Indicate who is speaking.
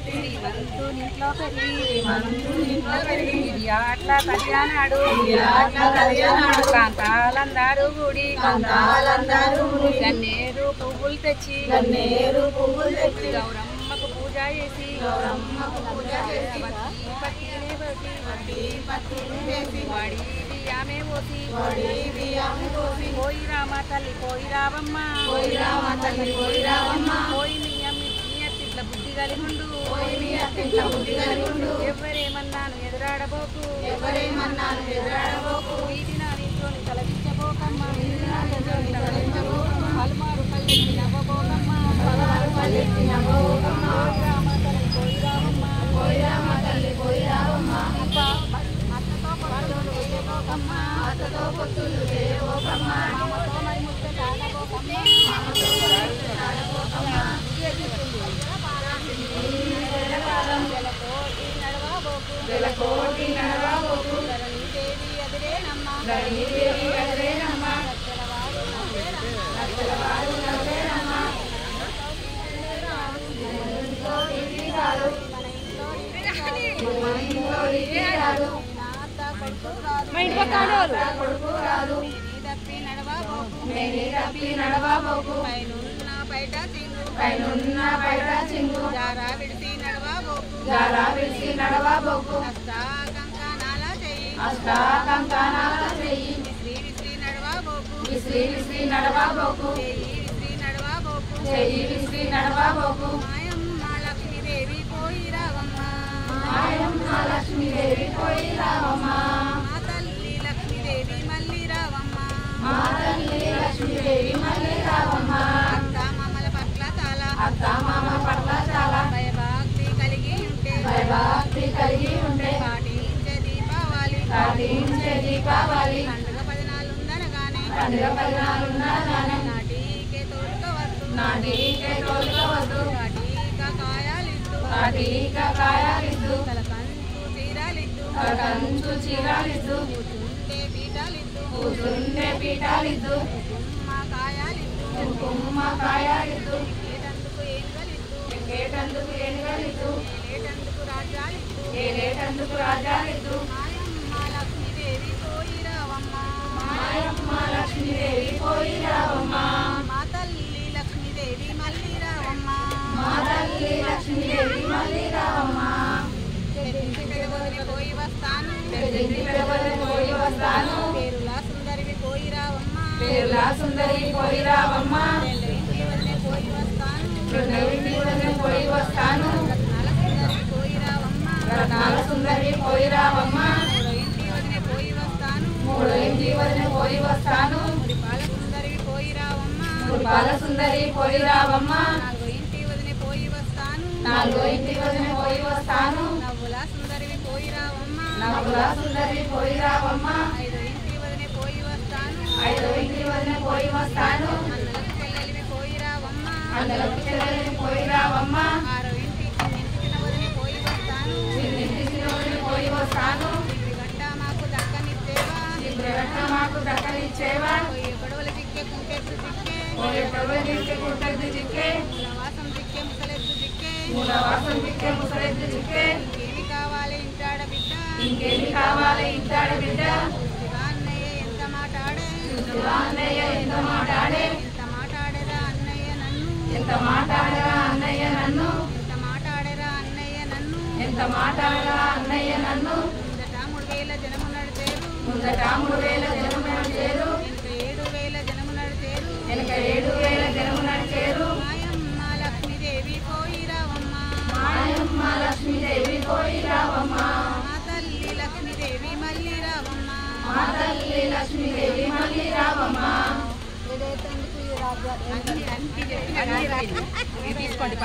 Speaker 1: శ్రీమంతునింట్లో పెరిగి ఇది అట్లా కళ్యాణాడు కాంతాలందరూ గుడి గన్నేరు పువ్వులు తెచ్చి గౌరమ్మకు పూజ చేసి వాడి బియ్యమే పోసి పోయి రామ తల్లి పోయి రావమ్మ పోయి మీ అత్తిట్ల బుద్ధి కలిగుండు ఎవరేమన్నాను ఎదురాడబోకు వీధి నా నీటిలోని తలదించబోకమ్మ పలుమారు పల్లెకి నవ్వబోకమ్మ పోయి రావమ్మ అత్తతో పొత్తులు చేయబోకమ్మ మామతో మరి ముద్ద కాడబోకమ్మ వెలకోటి నడవబోకు ధరణీదేవి ఎదురేనమ్మ నచ్చలవారు నవ్వేనమ్మ కొడుకు రాదు తప్పి నడవబోకు పైనున్న బయట చింగు జారా విడిసి నడవబోకు అష్టా కంకణాల చెయ్యి విసిరి నడవబోకు చెయ్యి విసిరి నడవబోకు మాయమ్మ లక్ష్మీదేవి పోయి రావమ్మ మా తల్లి లక్ష్మీదేవి మళ్ళీ రావమ్మ అత్త మామల పట్ల చాలా భయభక్తి కలిగి ఉంటే పాటించే దీపావళి పండుగ పదినాలుందనగానే నాటికే తోలుకోవద్దు కాయాలిద్దు తలకంచు చీరాలిద్దు కూర్చుంటే పీఠాలిద్దు కుంకుమ కాయాలిద్దు ఎక్కేటందుకు ఏనుగలిద్దు ఏలేటందుకు రాజాలిద్దు మాయమ్మ లక్ష్మీదేవి పోయి రావమ్మ మా తల్లి లక్ష్మీదేవి మళ్ళీ రావమ్మ పోయి వస్తాను పేరులా సుందరివి పోయి రావమ్మ పోయి వస్తాను రత్నాల సుందరి పోయి రావమ్మ మూడో ఇంటి వదిన పోయి వస్తాను మురిపాల సుందరి పోయి రావమ్మ నాలుగో ఇంటి వదిన పోయి వస్తాను నవ్వుల సుందరి పోయి రావమ్మ ఐదో ఇంటి వదిన పోయి వస్తాను అందరికి చెల్లెలివి పోయి రావమ్మ ఆరో ఇంటి పోయి వస్తాను గట్ట మాకు దక్కనిచ్చేవా గొడవలు దిక్కే కుంటెద్దు దిక్కే మూలవాసం దిక్కే ముసలెద్దు దిక్కే ఇంకేమి కావాలి ఇంటాడ బిడ్డ అన్నయ్య ఎంత మాటాడే ఎంత మాటాడరా అన్నయ్య నన్ను ముందట 3,000 జనము నడిచేరు వెనక 7,000 జనము నడిచేరు మాయమ్మ లక్ష్మీదేవి పోయి రావమ్మ మా తల్లి లక్ష్మీదేవి మళ్ళీ రావమ్మ తీసుకోండి